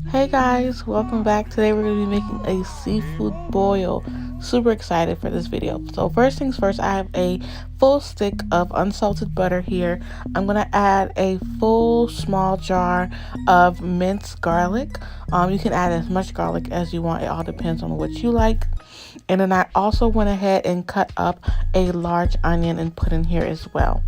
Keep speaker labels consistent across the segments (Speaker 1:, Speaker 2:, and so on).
Speaker 1: Hey guys, welcome back. Today we're going to be making a seafood boil. Super excited for this video. So first things first, I have a full stick of unsalted butter here. I'm going to add a full small jar of minced garlic. You can add as much garlic as you want. It all depends on what you like. And then I also went ahead and cut up a large onion and put in here as well.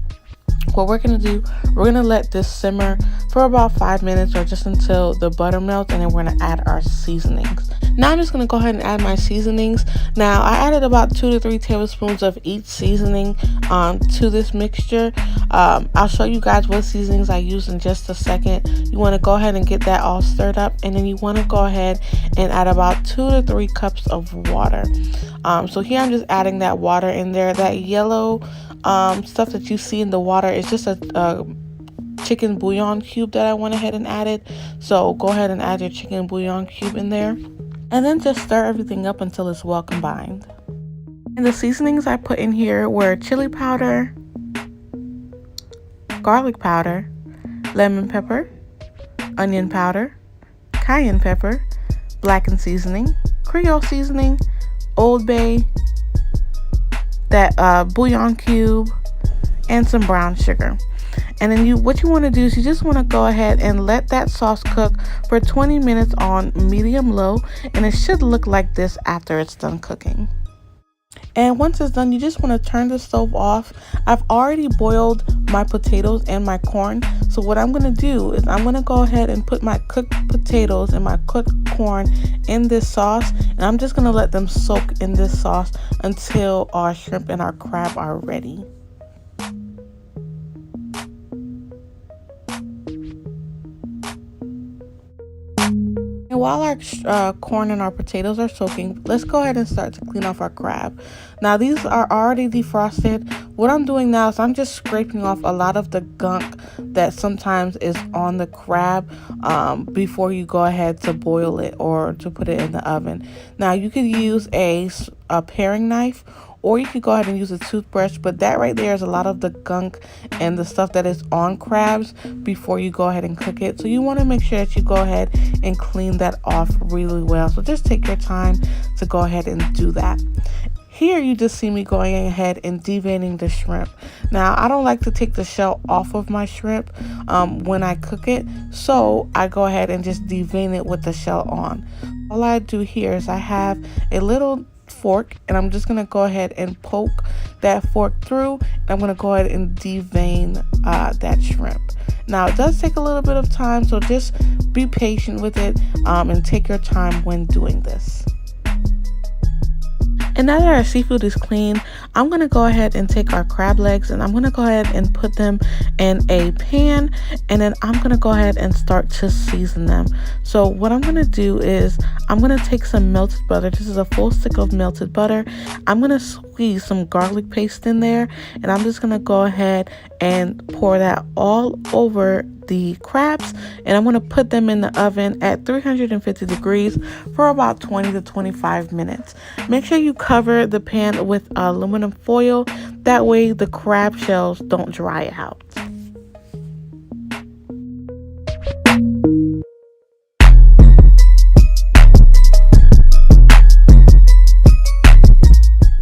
Speaker 1: What we're going to do, we're going to let this simmer for about 5 minutes or just until the butter melts, and then we're going to add our seasonings. Now I'm just going to go ahead and add my seasonings. Now I added about 2 to 3 tablespoons of each seasoning to this mixture. I'll show you guys what seasonings I use in just a second. You want to go ahead and get that all stirred up, and then you want to go ahead and add about 2 to 3 cups of water. So here I'm just adding that water in there. That yellow stuff that you see in the water is just a chicken bouillon cube that I went ahead and added. So go ahead and add your chicken bouillon cube in there, and then just stir everything up until it's well combined. And the seasonings I put in here were chili powder, garlic powder, lemon pepper, onion powder, cayenne pepper, blackened seasoning, Creole seasoning, Old Bay, that bouillon cube, and some brown sugar. And then what you want to do is you just want to go ahead and let that sauce cook for 20 minutes on medium low, and it should look like this after it's done cooking. And once it's done, you just want to turn the stove off. I've already boiled my potatoes and my corn. So what I'm going to do is I'm going to go ahead and put my cooked potatoes and my cooked corn in this sauce. And I'm just going to let them soak in this sauce until our shrimp and our crab are ready. And while our corn and our potatoes are soaking, let's go ahead and start to clean off our crab. Now these are already defrosted. What I'm doing now is I'm just scraping off a lot of the gunk that sometimes is on the crab before you go ahead to boil it or to put it in the oven. Now you could use a paring knife, or you could go ahead and use a toothbrush, but that right there is a lot of the gunk and the stuff that is on crabs before you go ahead and cook it. So you want to make sure that you go ahead and clean that off really well. So just take your time to go ahead and do that. Here you just see me going ahead and deveining the shrimp. Now I don't like to take the shell off of my shrimp when I cook it, so I go ahead and just devein it with the shell on. All I do here is I have a little fork, and I'm just gonna go ahead and poke that fork through, and I'm gonna go ahead and devein that shrimp. Now it does take a little bit of time, so just be patient with it and take your time when doing this. And now that our seafood is clean, I'm going to go ahead and take our crab legs, and I'm going to go ahead and put them in a pan, and then I'm going to go ahead and start to season them. So what I'm going to do is I'm going to take some melted butter. This is a full stick of melted butter. I'm going to squeeze some garlic paste in there, and I'm just going to go ahead and pour that all over the crabs, and I'm going to put them in the oven at 350 degrees for about 20 to 25 minutes. Make sure you cover the pan with aluminum foil, that way the crab shells don't dry out.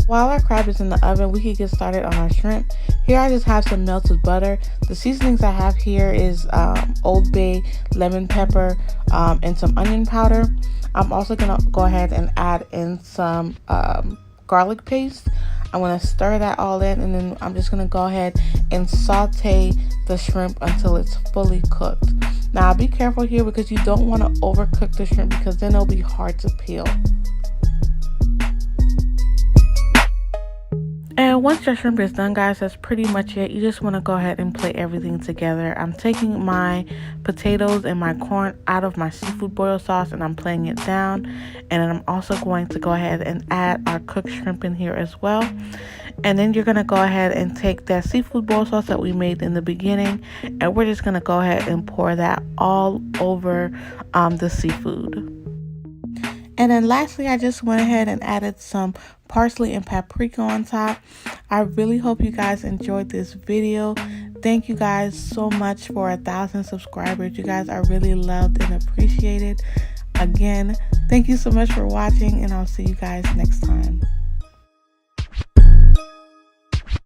Speaker 1: While our crab is in the oven, we can get started on our shrimp. Here I just have some melted butter. The seasonings I have here is Old Bay, lemon pepper, and some onion powder. I'm also going to go ahead and add in some garlic paste. I want to stir that all in, and then I'm just going to go ahead and saute the shrimp until it's fully cooked. Now be careful here because you don't want to overcook the shrimp because then it'll be hard to peel. And once your shrimp is done, guys, that's pretty much it. You just want to go ahead and plate everything together. I'm taking my potatoes and my corn out of my seafood boil sauce, and I'm playing it down. And then I'm also going to go ahead and add our cooked shrimp in here as well. And then you're going to go ahead and take that seafood boil sauce that we made in the beginning, and we're just going to go ahead and pour that all over the seafood. And then lastly, I just went ahead and added some parsley and paprika on top. I really hope you guys enjoyed this video. thank you guys so much for 1,000 subscribers. You guys are really loved and appreciated. Again, thank you so much for watching, and I'll see you guys next time.